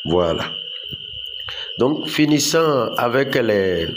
Voilà. Donc, finissant avec la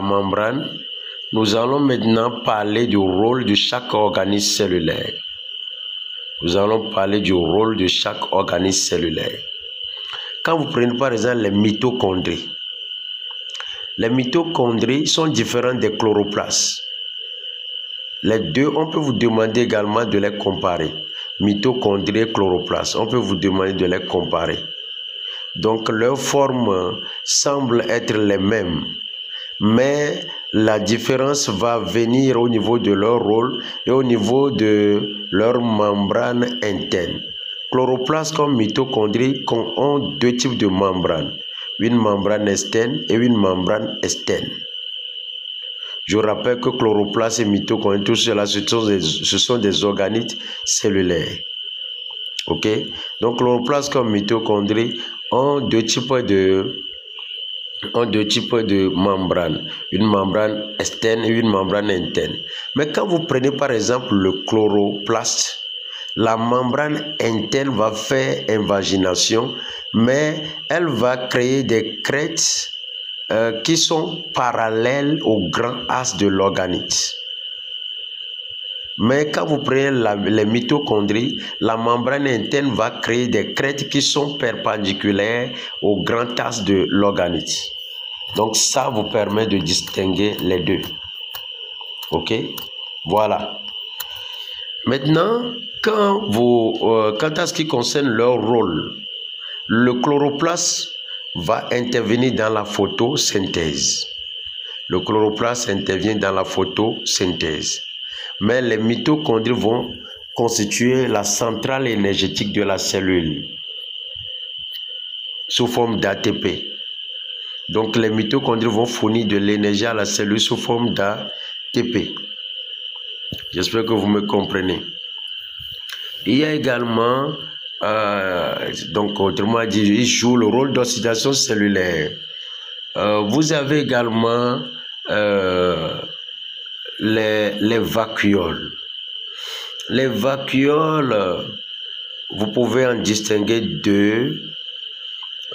membrane, nous allons maintenant parler du rôle de chaque organisme cellulaire. Nous allons parler du rôle de chaque organisme cellulaire. Quand vous prenez par exemple les mitochondries sont différentes des chloroplastes. Les deux, on peut vous demander également de les comparer. Mitochondries et chloroplastes, on peut vous demander de les comparer. Donc, leurs formes semblent être les mêmes, mais la différence va venir au niveau de leur rôle et au niveau de leur membrane interne. Chloroplastes comme mitochondries ont deux types de membranes, une membrane externe et une membrane externe. Je rappelle que chloroplastes et mitochondries, tout cela, ce sont des organismes cellulaires. Ok? Donc, chloroplastes comme mitochondries ont deux types de membranes, une membrane externe et une membrane interne. Mais quand vous prenez par exemple le chloroplaste, la membrane interne va faire invagination, mais elle va créer des crêtes qui sont parallèles au grand axe de l'organisme. Mais quand vous prenez les mitochondries, la membrane interne va créer des crêtes qui sont perpendiculaires au grand axe de l'organisme. Donc ça vous permet de distinguer les deux. Ok? Voilà. Maintenant, quant à ce qui concerne leur rôle, le chloroplaste va intervenir dans la photosynthèse. Le chloroplaste intervient dans la photosynthèse. Mais les mitochondries vont constituer la centrale énergétique de la cellule sous forme d'ATP. Donc les mitochondries vont fournir de l'énergie à la cellule sous forme d'ATP. J'espère que vous me comprenez. Il y a également, donc autrement dit, il joue le rôle d'oxydation cellulaire. Vous avez également les vacuoles. Les vacuoles, vous pouvez en distinguer deux.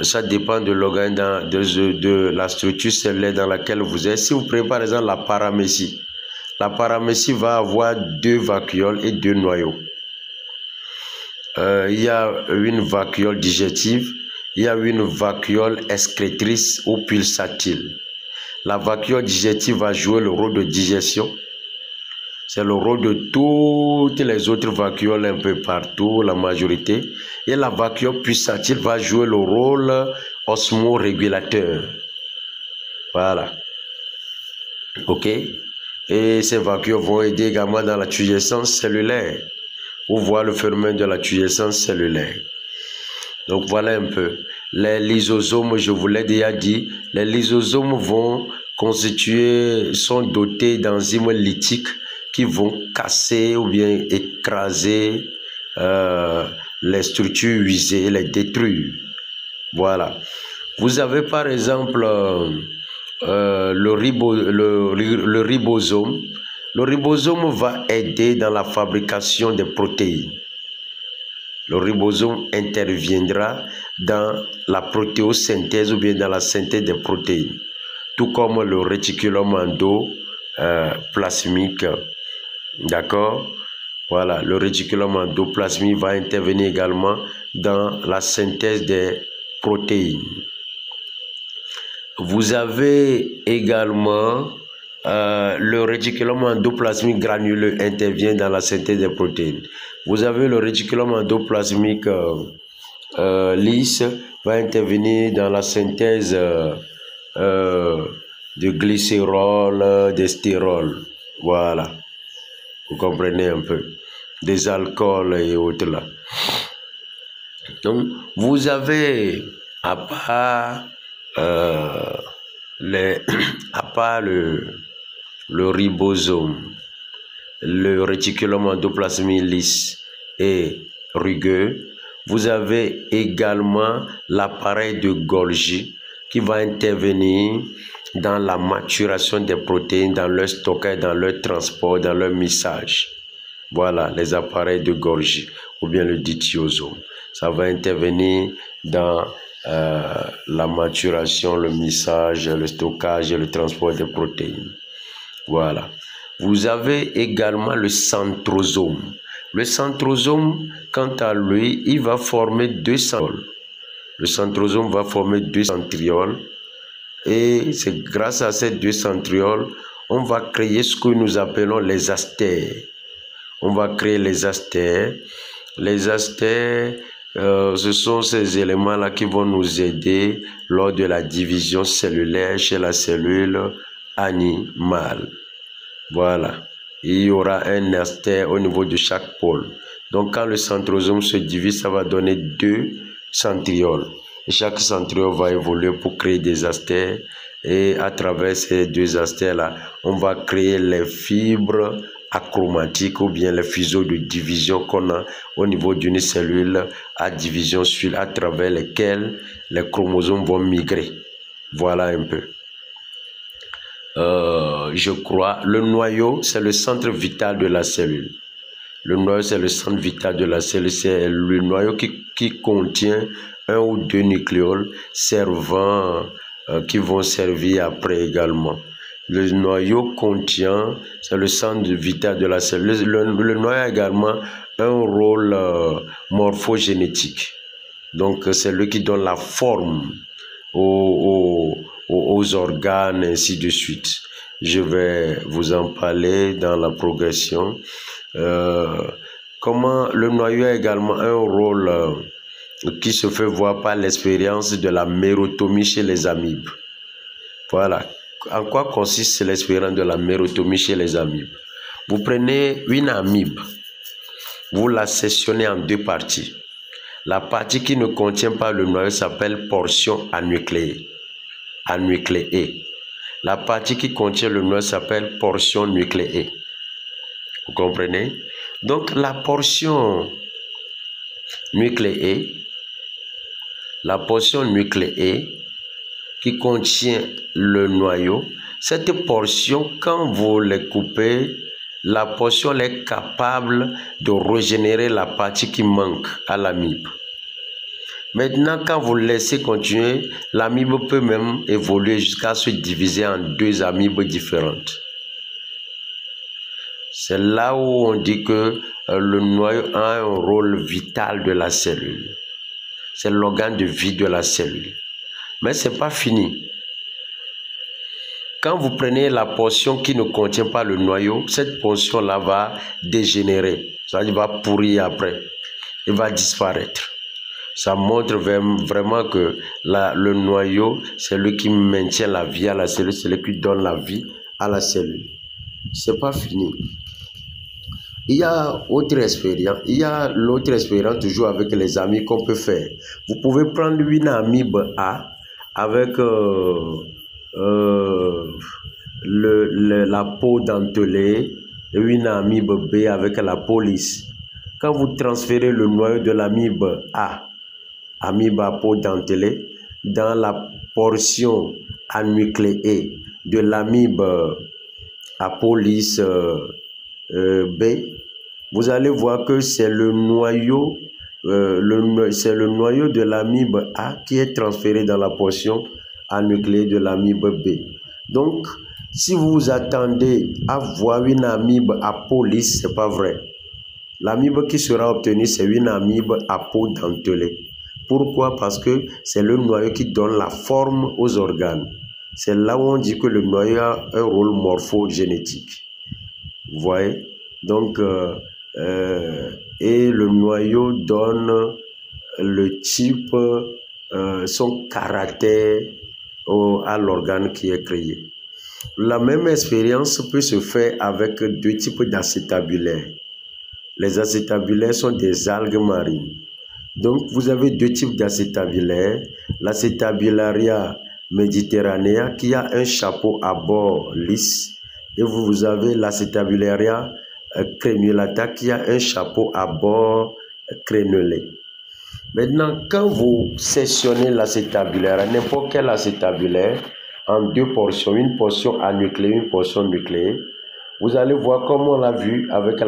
Ça dépend de l'organe, de la structure cellulaire dans laquelle vous êtes. Si vous prenez par exemple la paramécie va avoir deux vacuoles et deux noyaux. Il y a une vacuole digestive, il y a une vacuole excrétrice ou pulsatile. La vacuole digestive va jouer le rôle de digestion. C'est le rôle de toutes les autres vacuoles un peu partout, la majorité. Et la vacuole pulsatile va jouer le rôle osmorégulateur. Voilà. Ok? Et ces vacuoles vont aider également dans la turgescence cellulaire. Ou voir le phénomène de la turgescence cellulaire. Donc voilà un peu. Les lysosomes, je vous l'ai déjà dit, les lysosomes sont dotés d'enzymes lytiques qui vont casser ou bien écraser les structures usées et les détruire. Voilà. Vous avez par exemple le ribosome. Le ribosome va aider dans la fabrication des protéines. Le ribosome interviendra dans la protéosynthèse ou bien dans la synthèse des protéines, tout comme le réticulum endoplasmique. D'accord? Voilà, le réticulum endoplasmique va intervenir également dans la synthèse des protéines. Vous avez également le réticulum endoplasmique granuleux intervient dans la synthèse des protéines. Vous avez le réticulum endoplasmique lisse va intervenir dans la synthèse de glycérol, de styrol. Voilà. Vous comprenez un peu. Des alcools et autres là. Donc, vous avez, à part le ribosome, le réticulum endoplasmique lisse et rugueux, vous avez également l'appareil de Golgi qui va intervenir dans la maturation des protéines, dans leur stockage, dans leur transport, dans leur mixage. Voilà, les appareils de Golgi ou bien le dityosome. Ça va intervenir dans la maturation, le mixage, le stockage et le transport des protéines. Voilà. Vous avez également le centrosome. Le centrosome, quant à lui, il va former deux centrioles. Le centrosome va former deux centrioles et c'est grâce à ces deux centrioles, on va créer ce que nous appelons les astères. On va créer les astères. Les astères, ce sont ces éléments-là qui vont nous aider lors de la division cellulaire chez la cellule animale. Voilà. Il y aura un astère au niveau de chaque pôle. Donc, quand le centrosome se divise, ça va donner deux centrioles. Et chaque centriole va évoluer pour créer des astères. Et à travers ces deux astères-là, on va créer les fibres achromatiques ou bien les fuseaux de division qu'on a au niveau d'une cellule à division à travers lesquelles les chromosomes vont migrer. Voilà un peu. Je crois, le noyau, c'est le centre vital de la cellule. Le noyau, c'est le centre vital de la cellule. C'est le noyau qui contient un ou deux nucléoles qui vont servir après également. Le noyau contient, c'est le centre vital de la cellule. Le noyau a également un rôle morphogénétique. Donc, c'est lui qui donne la forme aux organes, ainsi de suite. Je vais vous en parler dans la progression. Comment le noyau a également un rôle qui se fait voir par l'expérience de la mérotomie chez les amibes. Voilà. En quoi consiste l'expérience de la mérotomie chez les amibes? Vous prenez une amibe, vous la sectionnez en deux parties. La partie qui ne contient pas le noyau s'appelle portion anucléée. La partie qui contient le noyau s'appelle portion nucléée. Vous comprenez? Donc la portion nucléée qui contient le noyau, cette portion, quand vous les coupez, la portion est capable de régénérer la partie qui manque à l'amibe. Maintenant, quand vous laissez continuer, l'amibe peut même évoluer jusqu'à se diviser en deux amibes différentes. C'est là où on dit que le noyau a un rôle vital de la cellule. C'est l'organe de vie de la cellule. Mais ce n'est pas fini. Quand vous prenez la portion qui ne contient pas le noyau, cette portion-là va dégénérer. Ça va pourrir après. Il va disparaître. Ça montre vraiment que le noyau, c'est lui qui maintient la vie à la cellule, c'est lui qui donne la vie à la cellule. Ce n'est pas fini. Il y a l'autre expérience toujours avec les amis qu'on peut faire. Vous pouvez prendre une amibe A avec la peau dentelée et une amibe B avec la peau lisse. Quand vous transférez le noyau de l'amibe A, amibe à peau dentelée, dans la portion anucléée de l'amibe à peau lisse B, vous allez voir que c'est le noyau de l'amibe A qui est transféré dans la portion anucléée de l'amibe B. Donc, si vous vous attendez à voir une amibe à peau lisse, ce n'est pas vrai. L'amibe qui sera obtenue, c'est une amibe à peau dentelée. Pourquoi? Parce que c'est le noyau qui donne la forme aux organes. C'est là où on dit que le noyau a un rôle morphogénétique. Vous voyez? Donc, et le noyau donne le type, son caractère à l'organe qui est créé. La même expérience peut se faire avec deux types d'acétabulaires. Les acétabulaires sont des algues marines. Donc, vous avez deux types d'acétabulaires. L'acétabularia méditerranea qui a un chapeau à bord lisse. Et vous avez l'acétabularia crénulata qui a un chapeau à bord crénelé. Maintenant, quand vous sectionnez l'acétabulaire, n'importe quel acétabulaire, en deux portions, une portion anucléée, une portion nucléée, vous allez voir comme on l'a vu avec la